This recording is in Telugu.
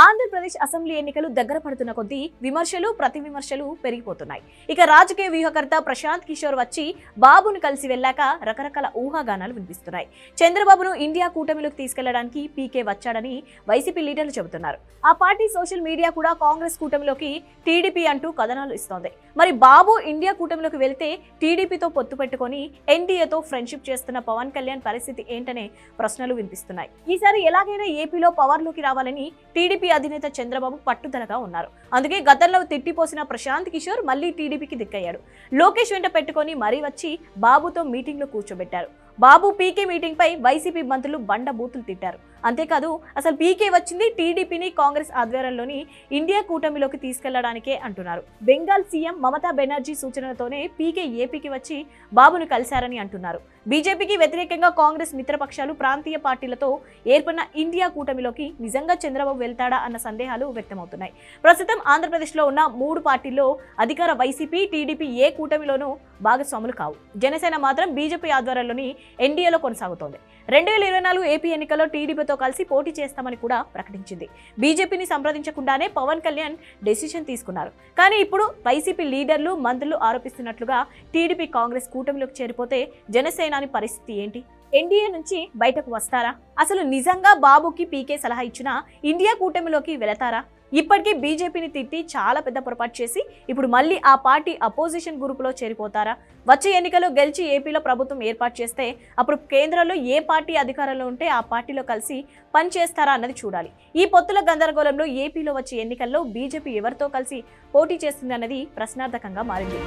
ఆంధ్రప్రదేశ్ అసెంబ్లీ ఎన్నికలు దగ్గర పడుతున్న కొద్దీ విమర్శలు ప్రతి విమర్శలు పెరిగిపోతున్నాయి. ఇక రాజకీయ వ్యూహకర్త ప్రశాంత్ కిషోర్ వచ్చి బాబును కలిసి వెళ్ళాక రకరకాల ఊహాగానాలు వినిపిస్తున్నాయి. చంద్రబాబును ఇండియా కూటమిలోకి తీసుకెళ్లడానికి పీకే వచ్చాడని వైసీపీ లీడర్లు చెబుతున్నారు. ఆ పార్టీ సోషల్ మీడియా కూడా కాంగ్రెస్ కూటమిలోకి టీడీపీ అంటూ కథనాలు ఇస్తోంది. మరి బాబు ఇండియా కూటమిలోకి వెళ్తే టీడీపీతో పొత్తు పెట్టుకొని ఎన్డీఏతో ఫ్రెండ్షిప్ చేస్తున్న పవన్ కళ్యాణ్ పరిస్థితి ఏంటనే ప్రశ్నలు వినిపిస్తున్నాయి. ఈసారి ఎలాగైనా ఏపీలో పవర్లోకి రావాలని టీడీపీ అధినేత చంద్రబాబు పట్టుదలగా ఉన్నారు. అందుకే గతంలో తిట్టిపోసిన ప్రశాంత్ కిషోర్ మళ్లీ టీడీపీకి దిక్కయ్యాడు. లోకేష్ వెంట పెట్టుకొని మరీ వచ్చి బాబుతో మీటింగ్ లో కూర్చోబెట్టారు. బాబు పీకే మీటింగ్ పై వైసీపీ మంత్రులు బండ బూతులు తిట్టారు. అంతేకాదు అసలు పీకే వచ్చింది టీడీపీని కాంగ్రెస్ ఆధ్వర్యంలోని ఇండియా కూటమిలోకి తీసుకెళ్లడానికే అంటున్నారు. బెంగాల్ సీఎం మమతా బెనర్జీ సూచనలతోనే పీకే ఏపీకి వచ్చి బాబును కలిశారని అంటున్నారు. బీజేపీకి వ్యతిరేకంగా కాంగ్రెస్ మిత్రపక్షాలు ప్రాంతీయ పార్టీలతో ఏర్పడిన ఇండియా కూటమిలోకి నిజంగా చంద్రబాబు వెళ్తాడా అన్న సందేహాలు వ్యక్తమవుతున్నాయి. ప్రస్తుతం ఆంధ్రప్రదేశ్లో ఉన్న 3 పార్టీల్లో అధికార వైసీపీ, టీడీపీ ఏ కూటమిలోనూ భాగస్వాములు కావు. జనసేన మాత్రం బీజేపీ ఆధ్వర్యంలోని ఎన్డీఏలో కొనసాగుతోంది. 2024 ఏపీ ఎన్నికల్లో టీడీపీతో కలిసి పోటీ చేస్తామని కూడా ప్రకటించింది. బీజేపీని సంప్రదించకుండానే పవన్ కళ్యాణ్ డెసిషన్ తీసుకున్నారు. కానీ ఇప్పుడు వైసీపీ లీడర్లు, మంత్రులు ఆరోపిస్తున్నట్లుగా టీడీపీ కాంగ్రెస్ కూటమిలోకి చేరిపోతే జనసేనాని పరిస్థితి ఏంటి? ఎన్డీఏ నుంచి బయటకు వస్తారా? అసలు నిజంగా బాబుకి పీకే సలహా ఇచ్చినా ఇండియా కూటమిలోకి వెళతారా? ఇప్పటికీ బీజేపీని తిట్టి చాలా పెద్ద పొరపాటు చేసి ఇప్పుడు మళ్ళీ ఆ పార్టీ అపోజిషన్ గ్రూపులో చేరిపోతారా? వచ్చే ఎన్నికల్లో గెలిచి ఏపీలో ప్రభుత్వం ఏర్పాటు చేస్తే అప్పుడు కేంద్రంలో ఏ పార్టీ అధికారంలో ఉంటే ఆ పార్టీలో కలిసి పనిచేస్తారా అన్నది చూడాలి. ఈ పొత్తుల గందరగోళంలో ఏపీలో వచ్చే ఎన్నికల్లో బీజేపీ ఎవరితో కలిసి పోటీ చేస్తుంది అన్నది ప్రశ్నార్థకంగా మారింది.